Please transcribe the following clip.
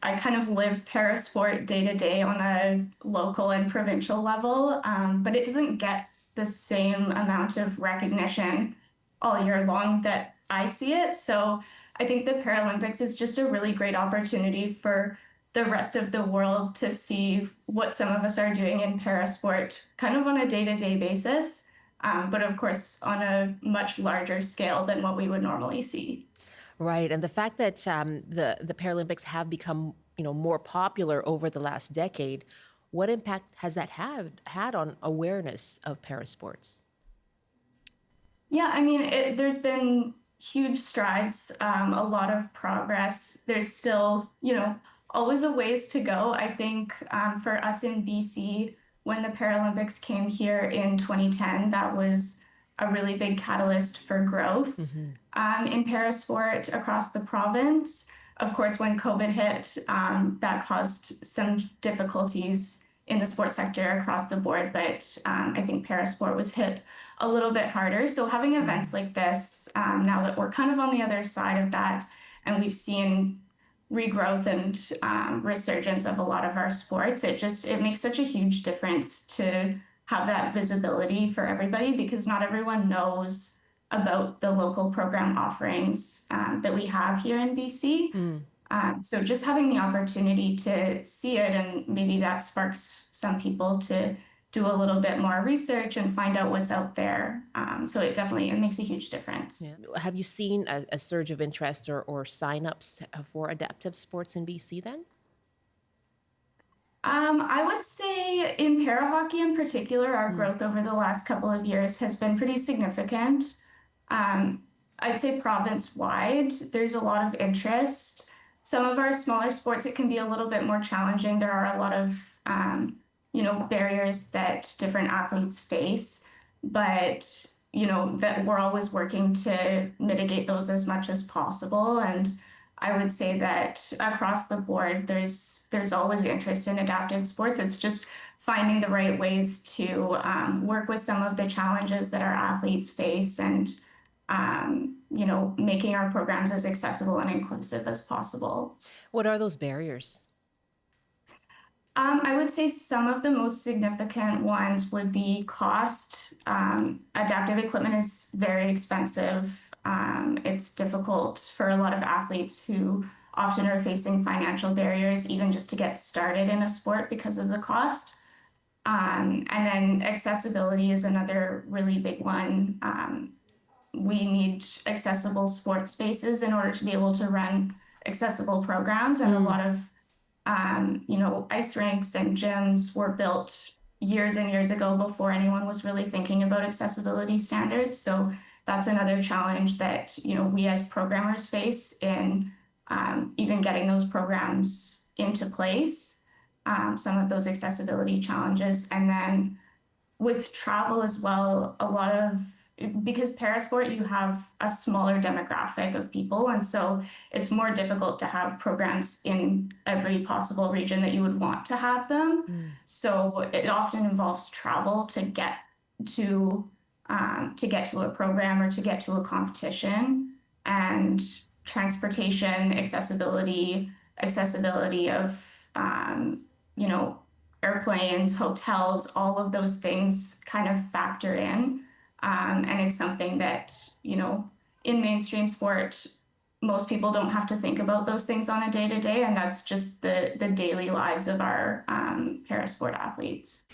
I kind of live parasport day to day on a local and provincial level, but it doesn't get the same amount of recognition all year long that I see it. So I think the Paralympics is just a really great opportunity for the rest of the world to see what some of us are doing in parasport kind of on a day-to-day basis, but of course on a much larger scale than what we would normally see. Right, and the fact that the Paralympics have become more popular over the last decade, what impact has that had on awareness of parasports? Yeah, I mean, there's been huge strides, a lot of progress. There's still, always a ways to go. I think for us in BC, when the Paralympics came here in 2010, that was a really big catalyst for growth in parasport across the province. Of course, when COVID hit, that caused some difficulties in the sports sector across the board, but I think parasport was hit a little bit harder. So having events like this, now that we're kind of on the other side of that, and we've seen regrowth and resurgence of a lot of our sports, it makes such a huge difference to have that visibility for everybody, because not everyone knows about the local program offerings that we have here in BC. So just having the opportunity to see it, and maybe that sparks some people to do a little bit more research and find out what's out there. So it makes a huge difference. Yeah. Have you seen a surge of interest or signups for adaptive sports in BC then? I would say in para hockey in particular, our growth over the last couple of years has been pretty significant. I'd say province-wide, there's a lot of interest. Some of our smaller sports, it can be a little bit more challenging. There are a lot of, barriers that different athletes face, but, that we're always working to mitigate those as much as possible. And I would say that across the board, there's always interest in adaptive sports. It's just finding the right ways to work with some of the challenges that our athletes face, and making our programs as accessible and inclusive as possible. What are those barriers? I would say some of the most significant ones would be cost. Adaptive equipment is very expensive. It's difficult for a lot of athletes who often are facing financial barriers, even just to get started in a sport because of the cost. And then accessibility is another really big one. We need accessible sports spaces in order to be able to run accessible programs, and a lot of ice rinks and gyms were built years and years ago before anyone was really thinking about accessibility standards. So that's another challenge that, we as programmers face in even getting those programs into place, some of those accessibility challenges. And then with travel as well, because parasport, you have a smaller demographic of people, and so it's more difficult to have programs in every possible region that you would want to have them. So it often involves travel to get to a program or to get to a competition, and transportation, accessibility of airplanes, hotels, all of those things kind of factor in. And it's something that, in mainstream sport, most people don't have to think about those things on a day-to-day, and that's just the daily lives of our parasport athletes.